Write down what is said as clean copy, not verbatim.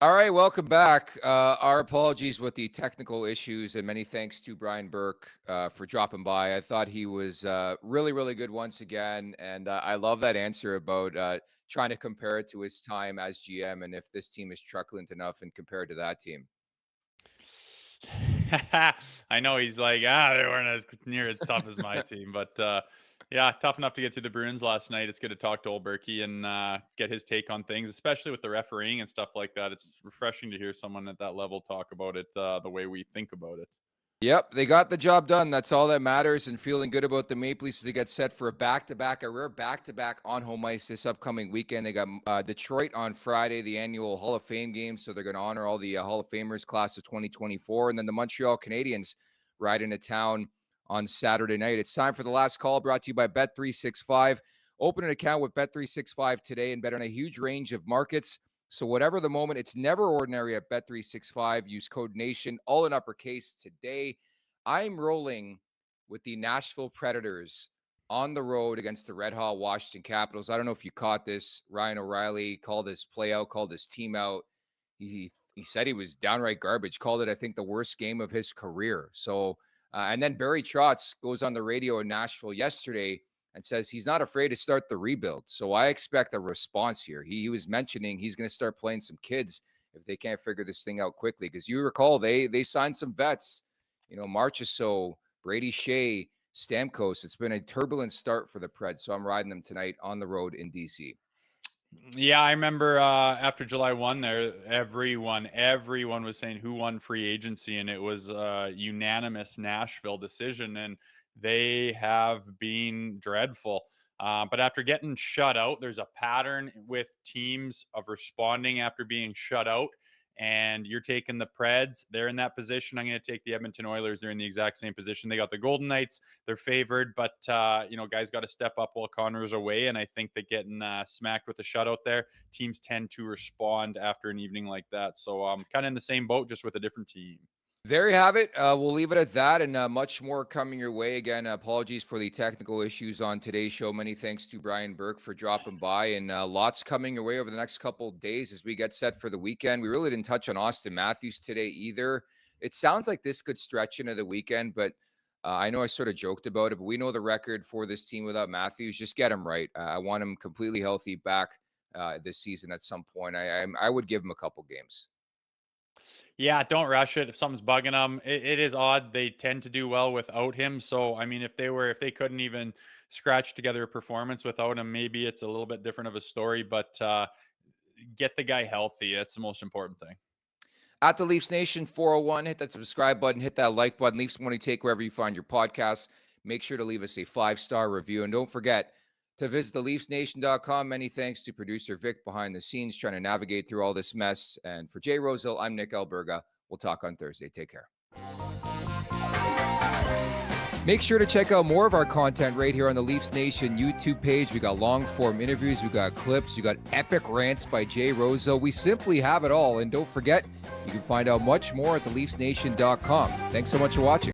All right, welcome back. Our apologies with the technical issues, and many thanks to Brian Burke for dropping by. I thought he was really, really good once again, and I love that answer about trying to compare it to his time as GM, and if this team is truculent enough and compared to that team. I know he's like, they weren't as near as tough as my team, but yeah, tough enough to get through the Bruins last night. It's good to talk to old Berkey and get his take on things, especially with the refereeing and stuff like that. It's refreshing to hear someone at that level talk about it the way we think about it. Yep, they got the job done. That's all that matters. And feeling good about the Maple Leafs as they get set for a rare back-to-back on home ice this upcoming weekend. They got Detroit on Friday, the annual Hall of Fame game. So they're going to honor all the Hall of Famers class of 2024. And then the Montreal Canadiens ride into town on Saturday night. It's time for the last call, brought to you by Bet365. Open an account with Bet365 today and bet on a huge range of markets. So whatever the moment, it's never ordinary at Bet365. Use code NATION, all in uppercase today. I'm rolling with the Nashville Predators on the road against the Red Hot Washington Capitals. I don't know if you caught this. Ryan O'Reilly called his play out, called his team out. He said he was downright garbage, called it, I think, the worst game of his career. So, and then Barry Trotz goes on the radio in Nashville yesterday and says he's not afraid to start the rebuild. So I expect a response here. He was mentioning he's going to start playing some kids if they can't figure this thing out quickly. Because you recall they signed some vets, Marchessault, Brady Shea, Stamkos. It's been a turbulent start for the Preds. So I'm riding them tonight on the road in DC. Yeah, I remember after July 1 there, everyone was saying who won free agency, and it was a unanimous Nashville decision, and they have been dreadful. But after getting shut out, there's a pattern with teams of responding after being shut out. And you're taking the Preds. They're in that position. I'm going to take the Edmonton Oilers. They're in the exact same position. They got the Golden Knights. They're favored, but guys got to step up while Connor's away. And I think that getting smacked with a shutout there, teams tend to respond after an evening like that. So I'm kind of in the same boat, just with a different team. There you have it. We'll leave it at that, and much more coming your way. Again, apologies for the technical issues on today's show. Many thanks to Brian Burke for dropping by, and lots coming your way over the next couple of days as we get set for the weekend. We really didn't touch on Austin Matthews today either. It sounds like this could stretch into the weekend, but I know I sort of joked about it, but we know the record for this team without Matthews. Just get him right. I want him completely healthy back this season at some point. I would give him a couple games. Yeah, don't rush it. If something's bugging them, it is odd. They tend to do well without him. So, I mean, if they couldn't even scratch together a performance without him, maybe it's a little bit different of a story. But get the guy healthy. That's the most important thing. At the Leafs Nation 401, hit that subscribe button, hit that like button. Leafs Morning Take wherever you find your podcasts. Make sure to leave us a 5-star review. And don't forget to visit theleafsnation.com. Many thanks to producer Vic behind the scenes trying to navigate through all this mess. And for Jay Rosehill, I'm Nick Alberga. We'll talk on Thursday. Take care. Make sure to check out more of our content right here on the Leafs Nation YouTube page. We got long-form interviews, we got clips, we got epic rants by Jay Rosehill. We simply have it all. And don't forget, you can find out much more at theleafsnation.com. Thanks so much for watching.